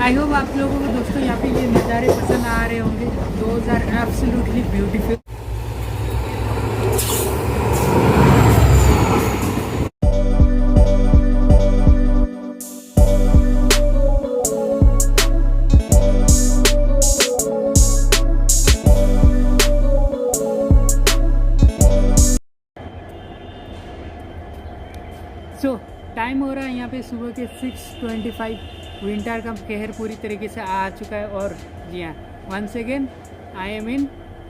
I hope आप लोगों को दोस्तों यहाँ पे ये नज़ारे पसंद आ रहे होंगे। Those are absolutely beautiful. So time हो रहा है यहाँ पे सुबह के 6:25। विंटर का कहर पूरी तरीके से आ चुका है। और जी हाँ, once again I am in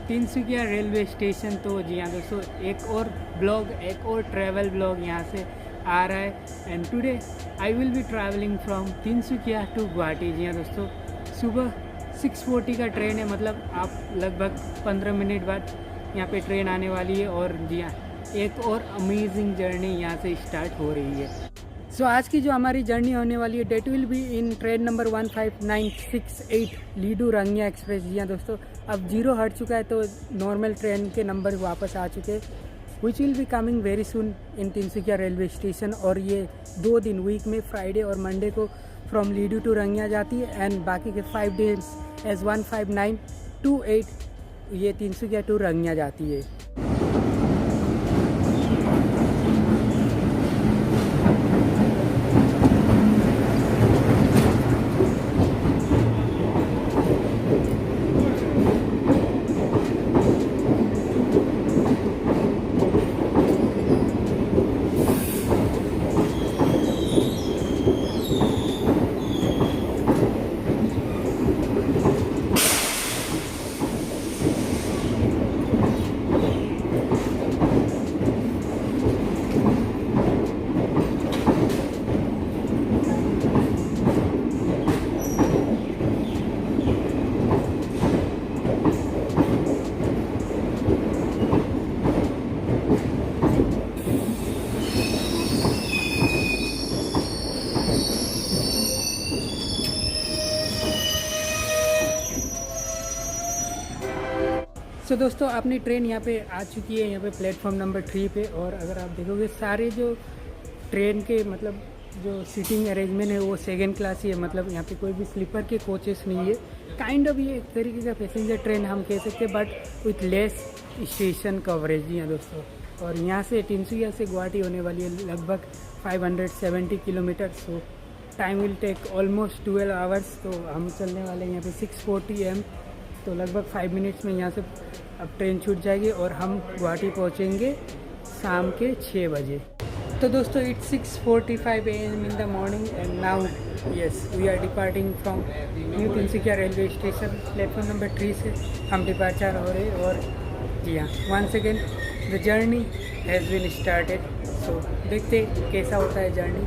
Tinsukia railway station. तो जी हाँ दोस्तों, एक और ब्लॉग, एक और ट्रैवल ब्लॉग यहाँ से आ रहा है। And today I will be travelling from Tinsukia to Guwahati. जी हाँ दोस्तों, सुबह 6:40 का ट्रेन है। मतलब आप लगभग 15 मिनट बाद यहाँ पे ट्रेन आने वाली है। और जी हाँ, एक और अमेजिंग जर्नी यहाँ से स्टार्ट हो रही है। सो आज की जो हमारी जर्नी होने वाली है, that will be in train number 15968 Ledo Rangiya express. जी हाँ दोस्तों, अब 0 हट चुका है तो नॉर्मल ट्रेन के नंबर वापस आ चुके हैं, विच will be coming very soon in Tinsukia railway station. और ये 2 दिन वीक में फ्राइडे और मंडे को फ्रॉम लीडू टू रंगिया जाती है। एंड बाकी के 5 डेज एज 15928 ये तिनसुकिया टू रंगिया जाती है। तो दोस्तों, अपनी ट्रेन यहाँ पे आ चुकी है, यहाँ पे प्लेटफॉर्म नंबर 3 पे। और अगर आप देखोगे सारे जो ट्रेन के मतलब जो सीटिंग अरेंजमेंट है वो सेकंड क्लास ही है। मतलब यहाँ पे कोई भी स्लीपर के कोचेस नहीं है। काइंड ऑफ ये एक तरीके का पैसेंजर ट्रेन हम कह सकते हैं, but with less station coverage. जी हाँ दोस्तों, और यहाँ से तिनसुकिया से गुवाहाटी होने वाली है लगभग 570 kilometre. So time will take almost 12 hours. तो हम चलने वाले हैं यहाँ पे 6:40 AM। तो लगभग 5 मिनट्स में यहाँ से अब ट्रेन छूट जाएगी और हम गुवाहाटी पहुँचेंगे शाम के 6 बजे। तो दोस्तों, it's 6:45 AM in the morning and now yes we are departing from new Tinsukia railway station. Platform number 3 से हम डिपार्चर हो रहे हैं। और जी हाँ, once again the journey has been started. So देखते कैसा होता है जर्नी।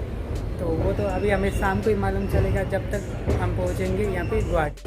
तो वो तो अभी हमें शाम को ही मालूम चलेगा, जब तक हम पहुँचेंगे यहाँ पे गुवाहाटी।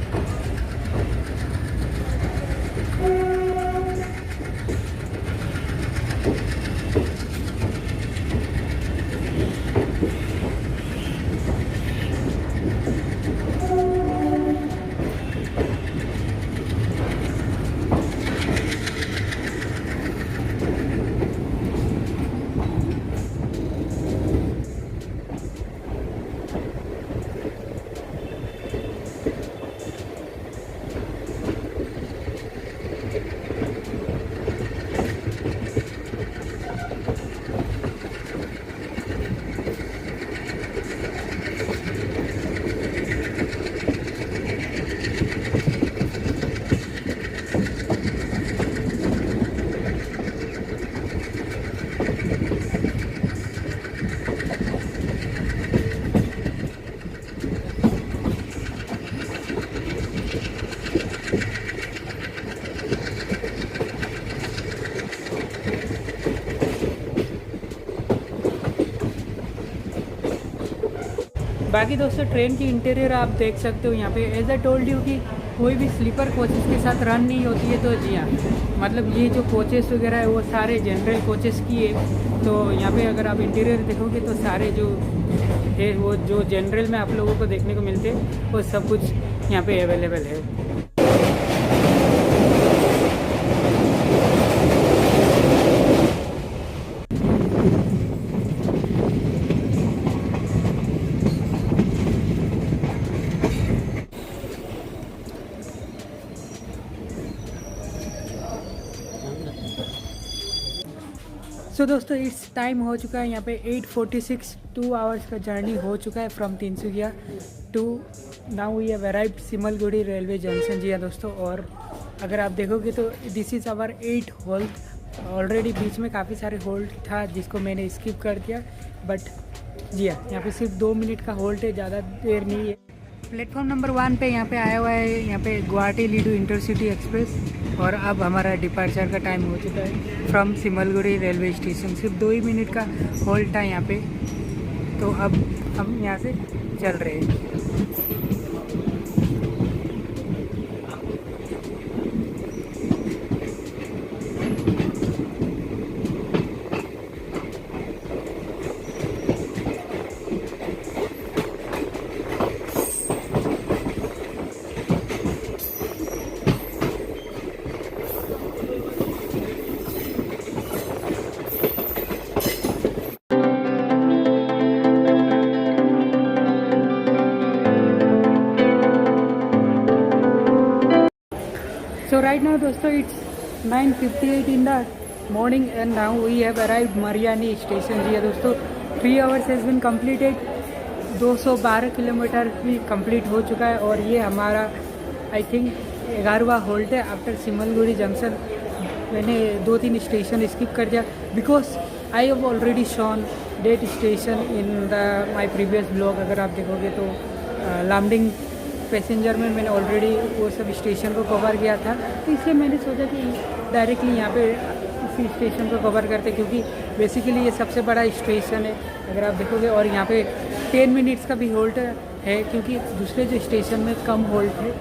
बाकी दोस्तों, ट्रेन की इंटीरियर आप देख सकते हो यहाँ पे। एज आई टोल्ड यू कि कोई भी स्लीपर कोचेस के साथ रन नहीं होती है। तो जी हाँ, मतलब ये जो कोचेस वगैरह है वो सारे जनरल कोचेस की है। तो यहाँ पे अगर आप इंटीरियर देखोगे तो सारे जो है वो जो जनरल में आप लोगों को देखने को मिलते हैं वो सब कुछ यहाँ पे अवेलेबल है। सो दोस्तों इस टाइम हो चुका है यहाँ पे 8:46, 2 आवर्स का जर्नी हो चुका है from Tinsukia to now we have arrived Simaluguri railway junction. जी हाँ दोस्तों, और अगर आप देखोगे तो this is our 8 hold. Already बीच में काफ़ी सारे होल्ड था जिसको मैंने स्किप कर दिया, बट जी हाँ यहाँ पे सिर्फ 2 मिनट का होल्ड है, ज़्यादा देर नहीं है। प्लेटफॉर्म नंबर 1 पे यहाँ पे आया हुआ है यहाँ पे गुवाहाटी लीडू इंटरसिटी एक्सप्रेस, और अब हमारा डिपार्चर का टाइम हो चुका है फ्रॉम सिमलगुड़ी रेलवे स्टेशन। सिर्फ 2 ही मिनट का होल्ड था यहाँ पे, तो अब हम यहाँ से चल रहे हैं। So right now दोस्तों it's 9:58 in the morning and now we have arrived Mariani station। जी दोस्तों 3 hours has been completed, 212 kilometre भी कंप्लीट हो चुका है, और ये हमारा आई थिंक 11वां होल्ड है आफ्टर सिमलगुड़ी जंक्शन। मैंने 2-3 स्टेशन स्किप कर दिया because I have already shown that station in the my previous blog. अगर आप देखोगे तो लामडिंग पैसेंजर में मैंने ऑलरेडी वो सब स्टेशन को कवर किया था, तो इसलिए मैंने सोचा कि डायरेक्टली यहाँ पे इसी स्टेशन को कवर करते, क्योंकि बेसिकली ये सबसे बड़ा स्टेशन है अगर आप देखोगे, और यहाँ पे 10 मिनट्स का भी होल्ड है क्योंकि दूसरे जो स्टेशन में कम होल्ड है।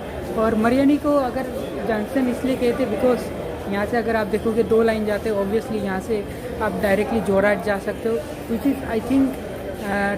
और मरियानी को अगर जंक्शन इसलिए कहते बिकॉज यहाँ से अगर आप देखोगे 2 लाइन जाते हैं, ऑब्वियसली यहाँ से आप डायरेक्टली जोरहाट जा सकते हो, which is I think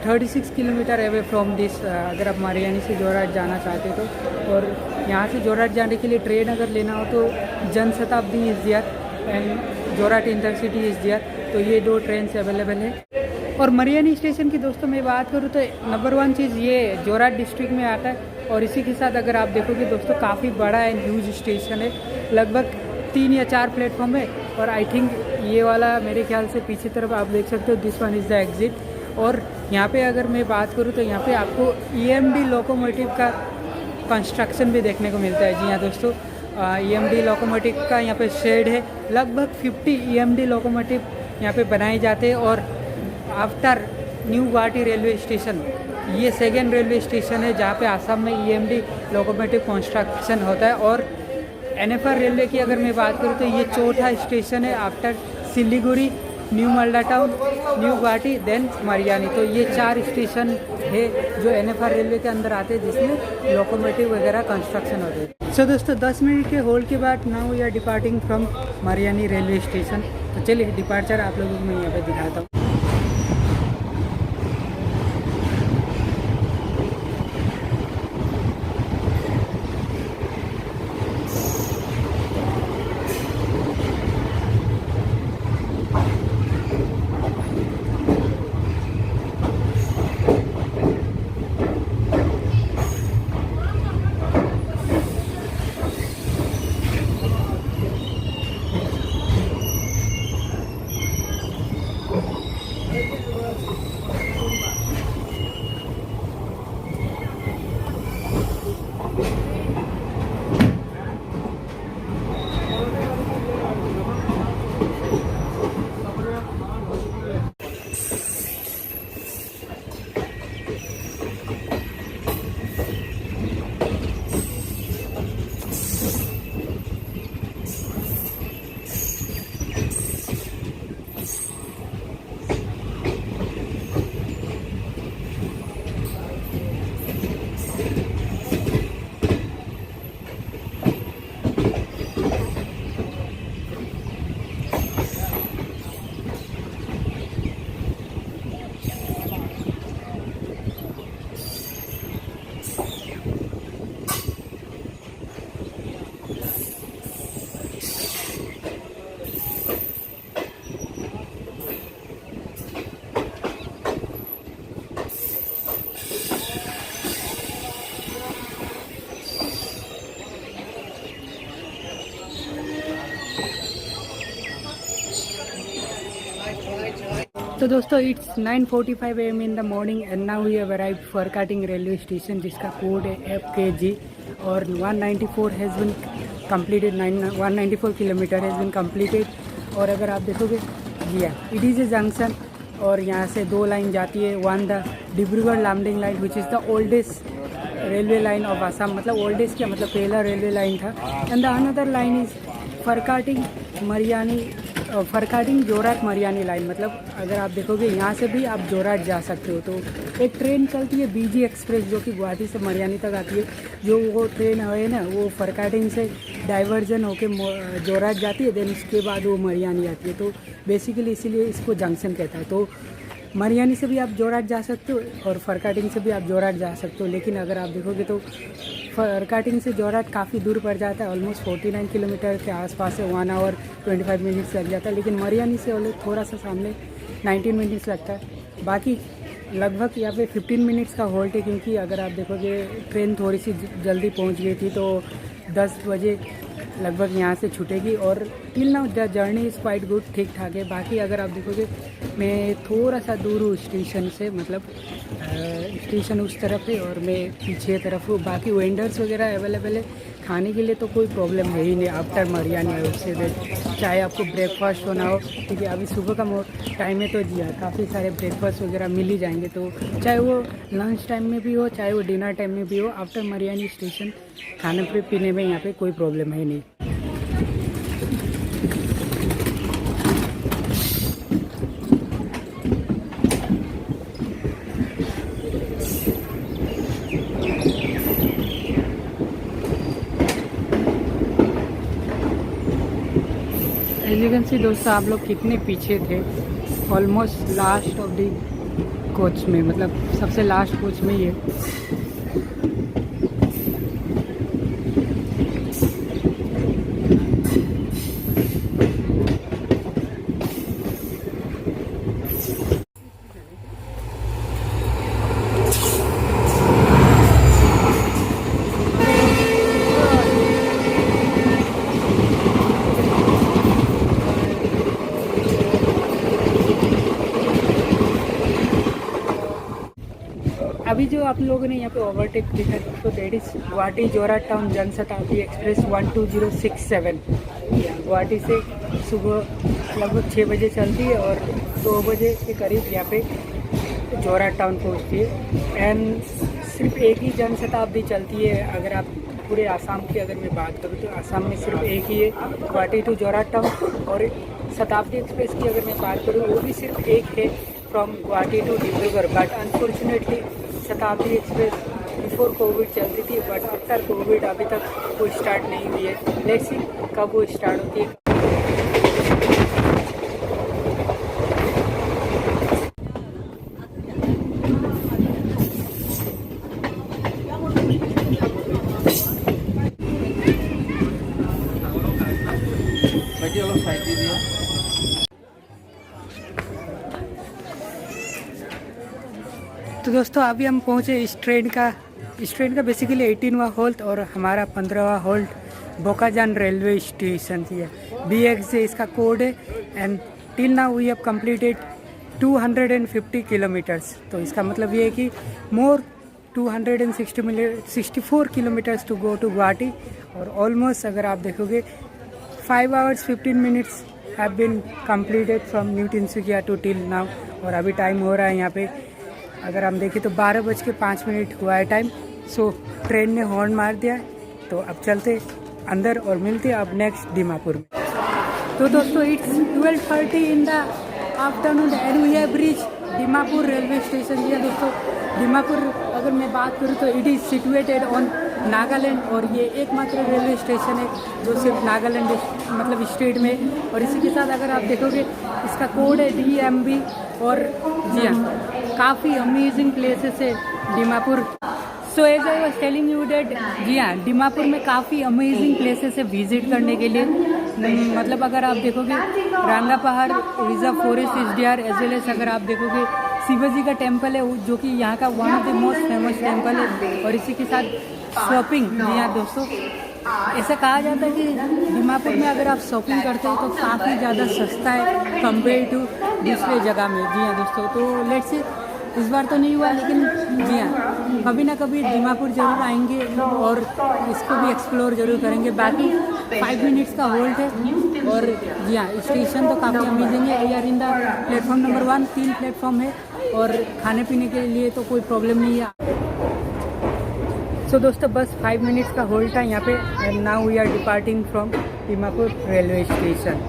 36 kilometre away from this. अगर आप मरियानी से जोरहाट जाना चाहते हो तो, और यहाँ से जोरहाट जाने के लिए ट्रेन अगर लेना हो तो Janshatabdi is there and Jorhat intercity is there, तो ये 2 ट्रेन अवेलेबल है। और मरियानी स्टेशन की दोस्तों मैं बात करूँ तो नंबर 1 चीज़ ये जोरहाट डिस्ट्रिक्ट में आता है, और इसी के साथ अगर आप देखोगे दोस्तों काफ़ी बड़ा एंड ह्यूज स्टेशन है, लगभग 3 या 4 प्लेटफॉर्म है, और आई थिंक ये वाला मेरे ख्याल से पीछे तरफ आप देख सकते हो, this one is the exit. और यहाँ पे अगर मैं बात करूँ तो यहाँ पे आपको EMD लोकोमोटिव का कंस्ट्रक्शन भी देखने को मिलता है। जी हाँ दोस्तों, EMD लोकोमोटिव का यहाँ पे शेड है, लगभग 50 EMD लोकोमोटिव यहाँ पे बनाए जाते हैं। और after new Guwahati railway station, ये सेकेंड रेलवे स्टेशन है जहाँ पे आसाम में EMD लोकोमोटिव कंस्ट्रक्शन होता है। और NFR रेलवे की अगर मैं बात करूँ तो ये 4था स्टेशन है after Siliguri, new Malda town, new Guwahati, then Mariani. तो ये 4 स्टेशन है जो NFR रेलवे के अंदर आते हैं जिसमें लोकोमोटिव वगैरह कंस्ट्रक्शन होते हैं। सो दोस्तों 10 मिनट के होल्ड के बाद now we are departing from Mariani railway station. तो चलिए डिपार्चर आप लोगों को मैं यहाँ पे दिखाता हूँ। तो दोस्तों it's 9:45 AM in the morning and now we have arrived Furkating railway station, जिसका कोड है FKG और 194 has been completed 194 kilometre has been completed. और अगर आप देखोगे जी हाँ, इट इज़ ए जंक्शन और यहाँ से 2 लाइन जाती है। One the Dibrugarh Lumding line which is the oldest railway line of Assam, मतलब ओल्डेस्ट क्या मतलब पहला रेलवे लाइन था। And the another line is Furkating Jorhat Mariani line, मतलब अगर आप देखोगे यहाँ से भी आप जोरहाट जा सकते हो। तो एक ट्रेन चलती है BG एक्सप्रेस जो कि गुवाहाटी से मरियानी तक आती है। जो वो ट्रेन है ना वो फरकाटिंग से डाइवर्जन होके जोरहाट जाती है, देन उसके बाद वो मरियानी आती है। तो बेसिकली इसीलिए इसको जंक्शन कहता है। तो मरियानी से भी आप जोरहाट जा सकते हो और फरकाटिंग से भी आप जोरहाट जा सकते हो। लेकिन अगर आप देखोगे तो फरकाटिंग से जोरहाट काफ़ी दूर पड़ जाता है, ऑलमोस्ट 49 किलोमीटर के आसपास है, 1 आवर 25 मिनट्स लग जाता है। लेकिन मरियानी से थोड़ा सा सामने 19 मिनट्स लगता है। बाकी लगभग यहाँ पे 15 मिनट्स का होल्ट है, क्योंकि अगर आप देखोगे ट्रेन थोड़ी सी जल्दी पहुँच गई थी तो 10 बजे लगभग यहाँ से छूटेगी। और till now the journey is quite good, ठीक ठाक है। बाकी अगर आप देखोगे मैं थोड़ा सा दूर हूँ स्टेशन से, मतलब स्टेशन उस तरफ है और मैं पीछे तरफ हूँ। बाकी वेंडर्स वगैरह अवेलेबल है खाने के लिए, तो कोई प्रॉब्लम है ही नहीं आफ्टर मरियानी है उससे। चाहे आपको ब्रेकफास्ट होना हो, क्योंकि अभी सुबह का टाइम है तो जी हाँ काफ़ी सारे ब्रेकफास्ट वगैरह मिल ही जाएंगे। तो चाहे वो लंच टाइम में भी हो चाहे वो डिनर टाइम में भी हो, आफ्टर मरियानी स्टेशन खाने पीने में यहाँ पे कोई प्रॉब्लम है नहीं। एज यू कैन सी दोस्तों, आप लोग कितने पीछे थे, almost last of the coach में, मतलब सबसे लास्ट कोच में ही है। अभी जो आप लोगों ने यहाँ पे ओवरटेक देखा तो that is Guwahati Jorhat town Janshatabdi express 12067। Guwahati से सुबह लगभग 6 बजे चलती है और 2 बजे के करीब यहाँ पे जोरहाट टाउन पहुँचती है। एंड सिर्फ एक ही जनशताब्दी चलती है। अगर आप पूरे आसाम की अगर मैं बात करूँ तो आसाम में सिर्फ एक ही है, गुवाहाटी टू जोरहाट टाउन। और शताब्दी एक्सप्रेस की अगर मैं बात करूँ वो भी सिर्फ एक है, from Guwahati to Dibrugarh. But unfortunately Shatabdi express before Covid चलती थी, बट आफ्टर कोविड अभी तक वो स्टार्ट नहीं हुई है। लेट्स सी कब वो स्टार्ट होती है। तो दोस्तों अभी हम पहुँचे इस ट्रेन का बेसिकली 18वां होल्ट और हमारा 15वां होल्ट बोकाजान रेलवे स्टेशन है। BX से इसका कोड है। And till now we have completed 250 kilometres. तो इसका मतलब ये है कि more 264 kilometres to go to Guwahati. और ऑलमोस्ट अगर आप देखोगे 5 hours 15 minutes have been completed from new Tinsukia to till now. और अभी टाइम हो रहा है यहाँ पे, अगर हम देखें तो 12:05 हुआ है टाइम। सो ट्रेन ने हॉर्न मार दिया है, तो अब चलते अंदर और मिलते हैं अब नेक्स्ट दीमापुर में। तो दोस्तों it's 12:30 in the afternoon and we have reach Dimapur railway station. ये दोस्तों दीमापुर अगर मैं बात करूँ तो it is situated on Nagaland, और ये एकमात्र रेलवे स्टेशन है जो सिर्फ नागालैंड मतलब स्टेट में। और इसी के साथ अगर आप देखोगे इसका कोड है DMB। और जी हाँ, काफ़ी अमेजिंग प्लेसेस है Dimapur. So as I was telling you that, जी हाँ दीमापुर में काफ़ी अमेजिंग प्लेसेस है विजिट करने के लिए। मतलब अगर आप देखोगे Ranga Pahar reserve forest SDR, as well as अगर आप देखोगे शिवाजी का टेम्पल है जो कि यहाँ का one of the most famous temple है। और इसी के साथ शॉपिंग, जी हाँ दोस्तों ऐसा कहा जाता है कि दीमापुर में अगर आप शॉपिंग करते हो तो काफ़ी ज़्यादा सस्ता है कंपेयर टू दूसरे जगह में। जी हाँ दोस्तों, तो लेट्स से इस बार तो नहीं हुआ, लेकिन जी हाँ कभी ना कभी दीमापुर ज़रूर आएंगे और इसको भी एक्सप्लोर ज़रूर करेंगे। बाकी 5 मिनट्स का होल्ड है और जी हाँ स्टेशन तो काफ़ी अमेजिंग है। We are in the platform number 1, 3 platform है और खाने पीने के लिए तो कोई प्रॉब्लम नहीं है। सो दोस्तों बस 5 मिनट्स का होल्ड था यहाँ पे and now we are departing from Dimapur railway station.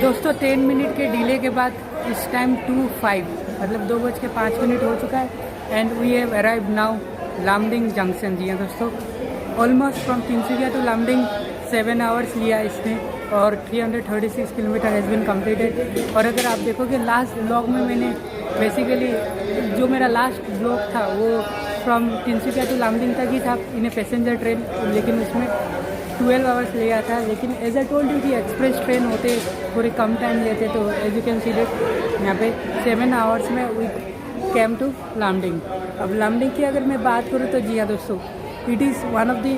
दोस्तों 10 मिनट के डिले के बाद इस टाइम 2:05 मतलब 2:05 हो चुका है and we have arrived now Lumding junction. जी हाँ दोस्तों, almost from Tinsukia to Lumding 7 hours लिया इसने और 336 किलोमीटर हैज़ बिन कम्प्लीटेड। और अगर आप देखोगे लास्ट ब्लॉग में मैंने बेसिकली जो मेरा लास्ट ब्लॉग था वो फ्रॉम तिनसुकिया टू लामडिंग तक ही था इन ए पैसेंजर ट्रेन, लेकिन उसमें 12 आवर्स लिया था। लेकिन एज ए टोल्ड यू कि एक्सप्रेस ट्रेन होते थोड़े कम टाइम लेते, तो as you can see that यहाँ पे 7 आवर्स में वी कैम टू लामडिंग। अब लामडिंग की अगर मैं बात करूँ तो जी हाँ दोस्तों, it is one of the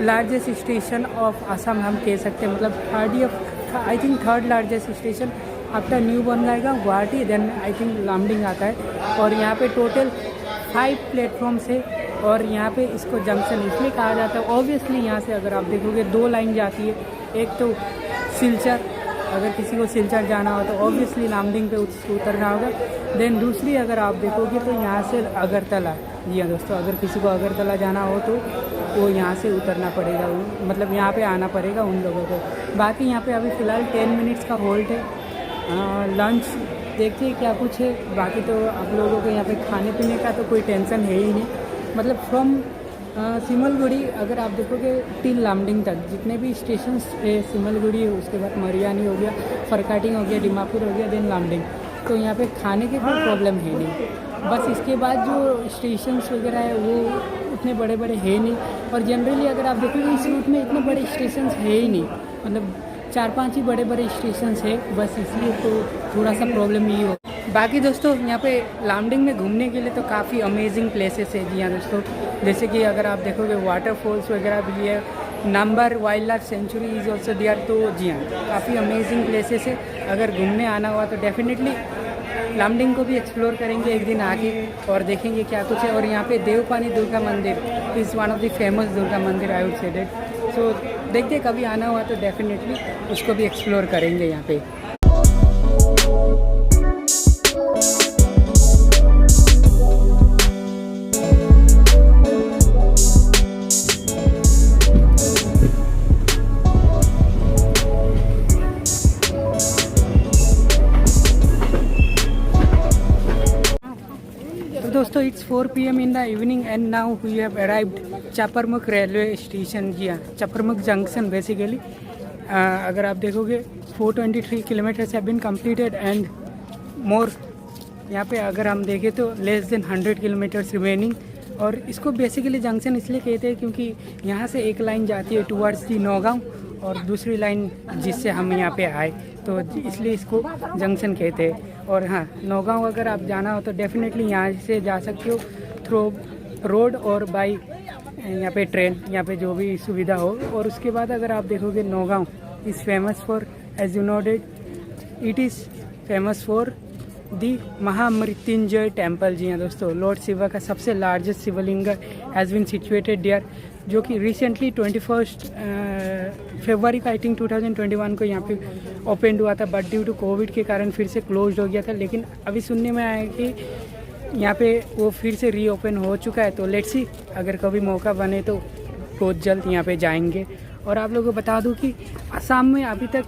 largest station of Assam हम कह सकते हैं, मतलब I think third largest station after new Bongaigaon Guwahati, then I think Lumding आता है। और यहाँ पे टोटल 5 प्लेटफॉर्म्स है और यहाँ पे इसको जंक्शन इसलिए कहा जाता है। ऑब्वियसली यहाँ से अगर आप देखोगे 2 लाइन जाती है, एक तो सिलचर, अगर किसी को सिलचर जाना हो तो ऑब्वियसली लामडिंग पे उतरना होगा। देन दूसरी अगर आप देखोगे तो यहाँ से अगरतला। जी हाँ दोस्तों, अगर किसी को अगरतला जाना हो तो वो यहाँ से उतरना पड़ेगा, मतलब यहाँ पे आना पड़ेगा उन लोगों को। बाकी यहाँ पे अभी फ़िलहाल 10 मिनट्स का होल्ड है। लंच देखिए क्या कुछ है, बाकी तो आप लोगों को यहाँ पे खाने पीने का तो कोई टेंशन है ही नहीं। मतलब फ्रॉम सिमलगुड़ी अगर आप देखोगे टिल लामडिंग तक जितने भी स्टेशन है, सिमलगुड़ी है, उसके बाद मरियानी हो गया, फरकाटिंग हो गया, दीमापुर हो गया, देन लामडिंग, तो यहाँ पे खाने की कोई प्रॉब्लम है नहीं। बस इसके बाद जो स्टेशंस वगैरह है वो उतने बड़े बड़े है नहीं। और जनरली अगर आप देखोगे इस रूट में इतने बड़े स्टेशंस है ही नहीं, मतलब 4-5 ही बड़े बड़े स्टेशंस है, बस इसलिए तो थोड़ा सा प्रॉब्लम ही हो। बाकी दोस्तों यहाँ पे लामडिंग में घूमने के लिए तो काफ़ी अमेजिंग प्लेसेस है। जी हाँ दोस्तों, जैसे कि अगर आप देखोगे वाटरफॉल्स वगैरह भी है, number wildlife sanctuary is also there. तो जी हाँ, काफ़ी अमेजिंग प्लेसेस है। अगर घूमने आना हुआ तो डेफिनेटली लामडिंग को भी एक्सप्लोर करेंगे एक दिन आके और देखेंगे क्या कुछ है। और यहाँ पे देवपानी दुर्गा मंदिर is one of the famous Durga मंदिर, आई वुड से डेट। सो देखते कभी आना हुआ तो डेफिनेटली उसको भी एक्सप्लोर करेंगे यहाँ पे। दोस्तों it's 4 PM in the evening and now we have arrived Chaparmukh railway station. जी हाँ, चापरमुख जंक्शन बेसिकली। अगर आप देखोगे 423 kilometres have been completed and more. यहाँ पे अगर हम देखें तो लेस देन 100 किलोमीटर्स रिमेनिंग। और इसको बेसिकली जंक्शन इसलिए कहते हैं क्योंकि यहाँ से एक लाइन जाती है टुवर्ड्स दी नौगांव और दूसरी लाइन जिससे हम यहाँ पे आए, तो इसलिए इसको जंक्शन कहते हैं। और हाँ, नौगांव अगर आप जाना हो तो डेफिनेटली यहाँ से जा सकते हो थ्रू रोड और बाई यहाँ पे ट्रेन, यहाँ पे जो भी सुविधा हो। और उसके बाद अगर आप देखोगे Nagaon is famous for, as you know that, it is famous for the Mahamrityunjay temple. जी हाँ दोस्तों, लॉर्ड शिवा का सबसे largest Shivling has been situated there, जो कि रिसेंटली 21 फरवरी का आई थिंक 2021 को यहाँ पे ओपन हुआ था, बट ड्यू टू कोविड के कारण फिर से क्लोज हो गया था। लेकिन अभी सुनने में आया कि यहाँ पे वो फिर से रीओपन हो चुका है। तो लेट्स सी, अगर कभी मौका बने तो बहुत जल्द यहाँ पे जाएंगे। और आप लोगों को बता दूँ कि असम में अभी तक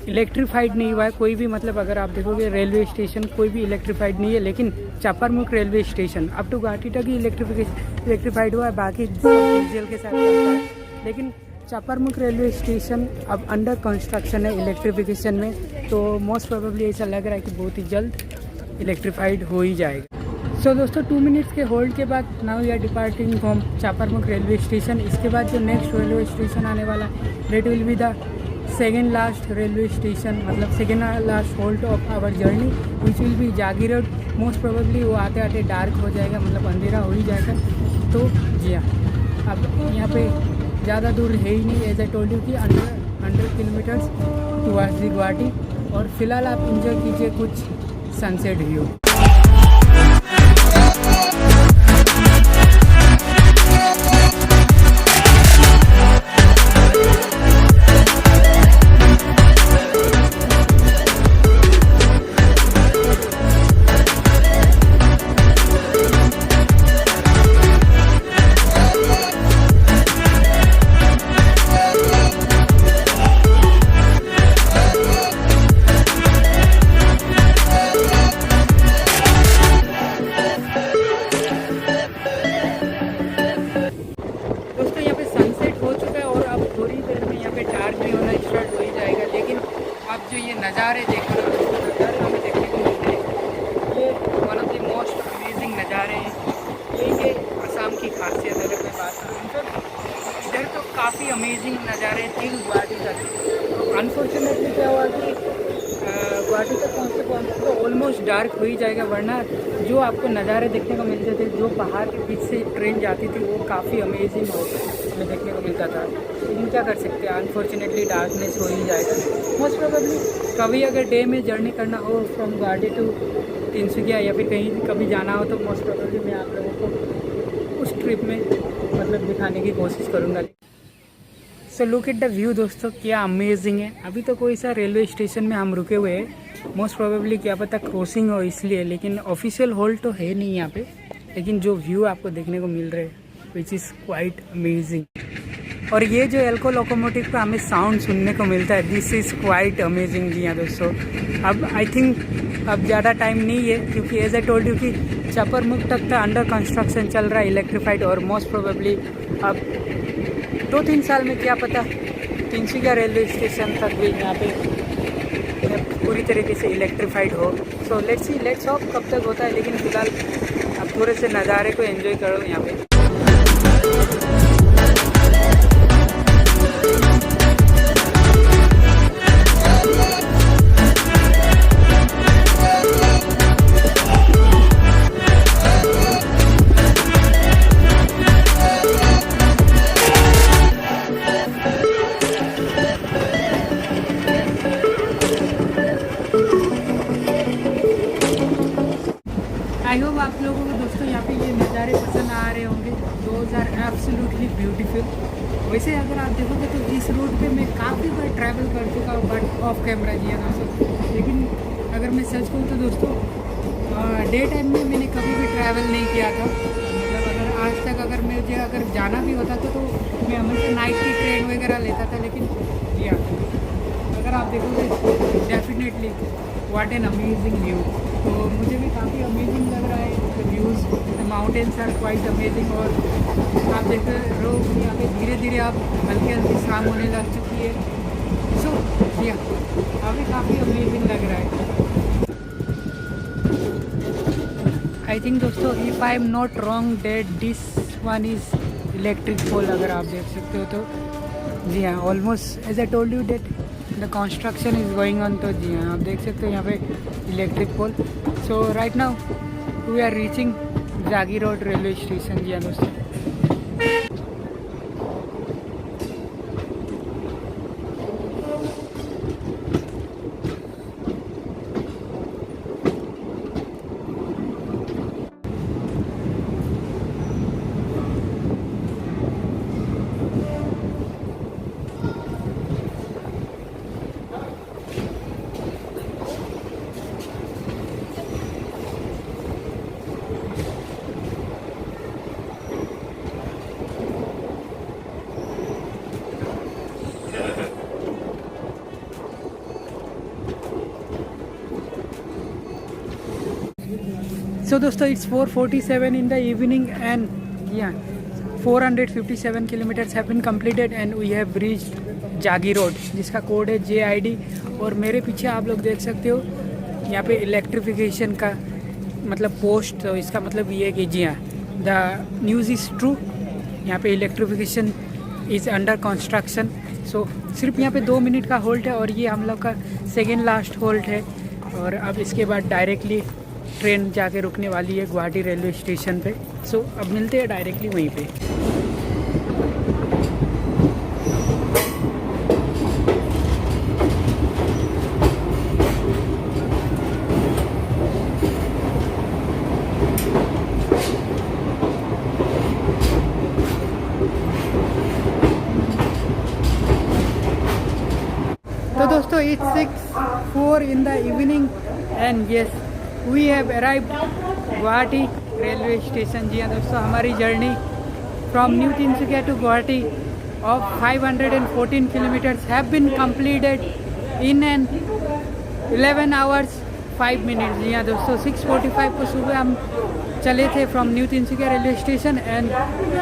इलेक्ट्रीफाइड नहीं हुआ है कोई भी, मतलब अगर आप देखोगे रेलवे स्टेशन कोई भी इलेक्ट्रीफाइड नहीं है। लेकिन Chaparmukh railway station up to Guwahati तक ही इलेक्ट्रीफाइड हुआ है, बाकी डीजल के साथ चलता है। लेकिन चापरमुख रेलवे स्टेशन अब अंडर कंस्ट्रक्शन है इलेक्ट्रिफिकेशन में, तो मोस्ट प्रोबेबली ऐसा लग रहा है कि बहुत ही जल्द इलेक्ट्रीफाइड हो ही जाएगा। सो दोस्तों 2 मिनट्स के होल्ड के बाद now we are departing from Chaparmukh railway station. इसके बाद जो नेक्स्ट रेलवे स्टेशन आने वाला है that will be the second last railway station, मतलब second last halt of our journey which will be Jagiroad. Most probably वो आते आते डार्क हो जाएगा, मतलब अंधेरा हो ही जाएगा। तो जी हाँ, अब यहाँ पे ज़्यादा दूर है ही नहीं, एज आई टोल्ड यू कि 100 किलोमीटर्स टुवर्ड्स दी गुवाहाटी। और फिलहाल आप इंजॉय कीजिए कुछ सनसेट व्यू। नज़ारे देखना, नज़ारे हमें देखने को मिलते हैं। ये one of the most amazing नज़ारे हैं। ये असम की खासियत है। अगर मैं बात करूँ तो इधर तो काफ़ी अमेजिंग नज़ारे थे गुवाहाटी तक। अनफॉर्चुनेटली क्या हुआ कि गुवाहाटी तक पहुँचते तो ऑलमोस्ट डार्क हो ही जाएगा, वरना जो आपको नज़ारे देखने को मिलते थे, जो पहाड़ के बीच से ट्रेन जाती थी, वो काफ़ी अमेजिंग में देखने को मिलता था। लेकिन क्या कर सकते हैं, अनफॉर्चुनेटली डार्कनेस हो ही जाएगा। मोस्ट प्रोबेबली कभी अगर डे में जर्नी करना हो फ्रॉम गुवाहाटी टू तिनसुकिया या फिर कहीं कभी जाना हो तो मोस्ट प्रोबेबली मैं आप लोगों को उस ट्रिप में मतलब दिखाने की कोशिश करूँगा। So look at the view दोस्तों, क्या अमेजिंग है। अभी तो कोई सा रेलवे स्टेशन में हम रुके हुए हैं, मोस्ट प्रोबेबली क्या पता क्रॉसिंग हो इसलिए, लेकिन ऑफिशियल होल्ड तो है नहीं यहाँ पे। लेकिन जो व्यू आपको देखने को मिल रहे हैं विच इज़ क्वाइट अमेजिंग। और ये जो एल्को लोकोमोटिव का हमें साउंड सुनने को मिलता है, दिस इज़ क्वाइट अमेजिंग। जी हाँ दोस्तों, अब आई थिंक अब ज़्यादा टाइम नहीं है, क्योंकि एज आई टोल्ड यू कि चापरमुख तक का अंडर कंस्ट्रक्शन चल रहा है इलेक्ट्रीफाइड, और मोस्ट प्रोबेबली अब 2-3 साल में क्या पता तिनसुकिया रेलवे स्टेशन तक भी यहाँ पे पूरी तरीके से इलेक्ट्रीफाइड हो। सो लेट्स होप कब तक होता है। लेकिन फिलहाल अब थोड़े से नज़ारे को एंजॉय करो यहाँ पे। ब्यूटीफुल। वैसे अगर आप देखोगे तो इस रोड पे मैं काफ़ी बार ट्रैवल कर चुका हूँ, बट ऑफ कैमरा जी है दोस्तों। लेकिन अगर मैं सच कहूँ तो दोस्तों डे टाइम में मैंने कभी भी ट्रैवल नहीं किया था। मतलब अगर आज तक अगर मुझे अगर जाना भी होता तो मैं हमेशा नाइट की ट्रेन वगैरह लेता था। लेकिन या अगर आप देखोगे definitely what an amazing view. तो मुझे भी काफ़ी अमेजिंग लग रहा है the views, the mountains are quite amazing. और आप देख रहे हो यहाँ पे धीरे धीरे आप हल्की हल्की शाम होने लग चुकी है। सो या अभी काफ़ी अमेजिंग लग रहा है। आई थिंक दोस्तों if I am not wrong that this one is electric pole, अगर आप देख सकते हो तो। जी हाँ, almost as I told you that the construction is going on. तो जी हाँ, आप देख सकते हो यहाँ पे electric pole. So right now we are reaching Jagiroad railway station. जी हाँ दोस्तों। So दोस्तों it's 4:47 in the evening and yeah 457 kilometers have been completed and we have reached जागी रोड, जिसका कोड है JID। और मेरे पीछे आप लोग देख सकते हो यहाँ पे इलेक्ट्रिफिकेशन का मतलब पोस्ट। तो इसका मतलब ये है कि जी हाँ द न्यूज़ इज़ ट्रू, यहाँ पे इलेक्ट्रिफिकेशन इज़ अंडर कंस्ट्रक्शन। सो सिर्फ यहाँ पे 2 मिनट का होल्ट है और ये हम लोग का सेकेंड लास्ट होल्ट है। और अब इसके बाद डायरेक्टली ट्रेन जाके रुकने वाली है गुवाहाटी रेलवे स्टेशन पे। सो अब मिलते हैं डायरेक्टली वहीं पे। तो दोस्तों it's 6:04 in the evening and yes we have arrived Guwahati railway station. जी हाँ दोस्तों, हमारी journey from new Tinsukia to Guwahati of 514 kilometres have been completed in an 11 hours 5 minutes। जी हाँ दोस्तों, 6:45 को सुबह हम चले थे from new Tinsukia railway station and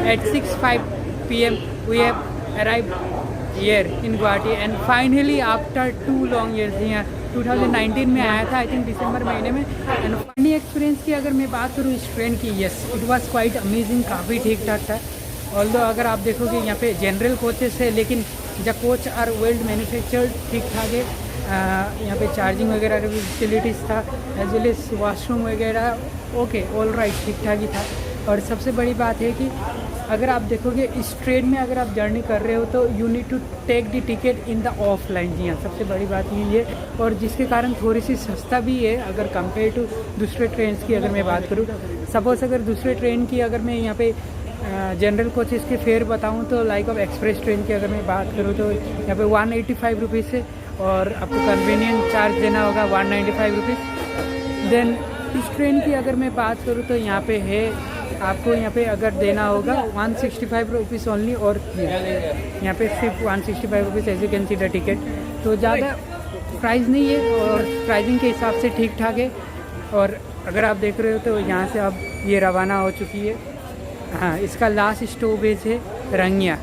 at 6:05 PM we have arrived here in Guwahati and finally after 2 long years। जी हाँ 2019 में आया था, आई थिंक दिसंबर महीने में। एंड फनी एक्सपीरियंस की अगर मैं बात करूँ इस ट्रेन की, yes it was quite amazing, काफ़ी ठीक ठाक था। ऑल्दो अगर आप देखोगे यहाँ पे जनरल कोचेस है लेकिन the coach are well manufactured, ठीक ठाक है। यहाँ पे चार्जिंग वगैरह की फैसिलिटीज़ था एज वेल एज वॉशरूम वगैरह ओके ऑल राइट ठीक ठाक ही था। और सबसे बड़ी बात है कि अगर आप देखोगे इस ट्रेन में अगर आप जर्नी कर रहे हो तो you need to take the ticket in the offline. जी हाँ, सबसे बड़ी बात यही है और जिसके कारण थोड़ी सी सस्ता भी है अगर कंपेयर टू दूसरे ट्रेन की अगर मैं बात करूँ। सपोज़ अगर दूसरे ट्रेन की अगर मैं यहाँ पे जनरल कोचेस के फेयर बताऊँ तो लाइक ऑफ एक्सप्रेस ट्रेन की अगर मैं बात करूँ तो यहाँ पे 185 रुपीज़ है और आपको कन्वीनियंस चार्ज देना होगा 195 रुपीज़। देन इस ट्रेन की अगर मैं बात करूँ तो यहाँ पे है आपको यहाँ पे अगर देना होगा 165 रुपीज़ ओनली। और यहाँ पे सिर्फ 165 rupees as you can see the ticket. तो ज़्यादा प्राइस नहीं है और प्राइसिंग के हिसाब से ठीक ठाक है। और अगर आप देख रहे हो तो यहाँ से अब ये रवाना हो चुकी है। हाँ, इसका लास्ट स्टॉपेज है रंगिया।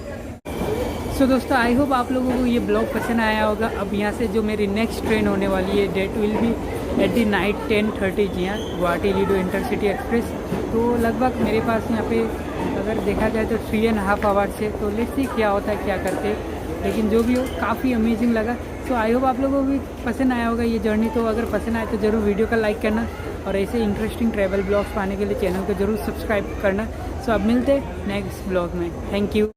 सो दोस्तों आई होप आप लोगों को ये ब्लॉग पसंद आया होगा। अब यहाँ से जो मेरी नेक्स्ट ट्रेन होने वाली है that will be at the night 10:30। जी हाँ, गुवाहाटी लीडो इंटरसिटी एक्सप्रेस। तो लगभग मेरे पास यहाँ पे अगर देखा जाए तो 3.5 hours है। तो लेट्स सी क्या होता है क्या करते हैं, लेकिन जो भी हो काफ़ी अमेजिंग लगा। सो आई होप आप लोगों को भी पसंद आया होगा ये जर्नी। तो अगर पसंद आए तो ज़रूर वीडियो का लाइक करना और ऐसे इंटरेस्टिंग ट्रैवल ब्लॉग्स पाने के लिए चैनल को ज़रूर सब्सक्राइब करना। सो अब मिलते हैं नेक्स्ट ब्लॉग में। Thank you.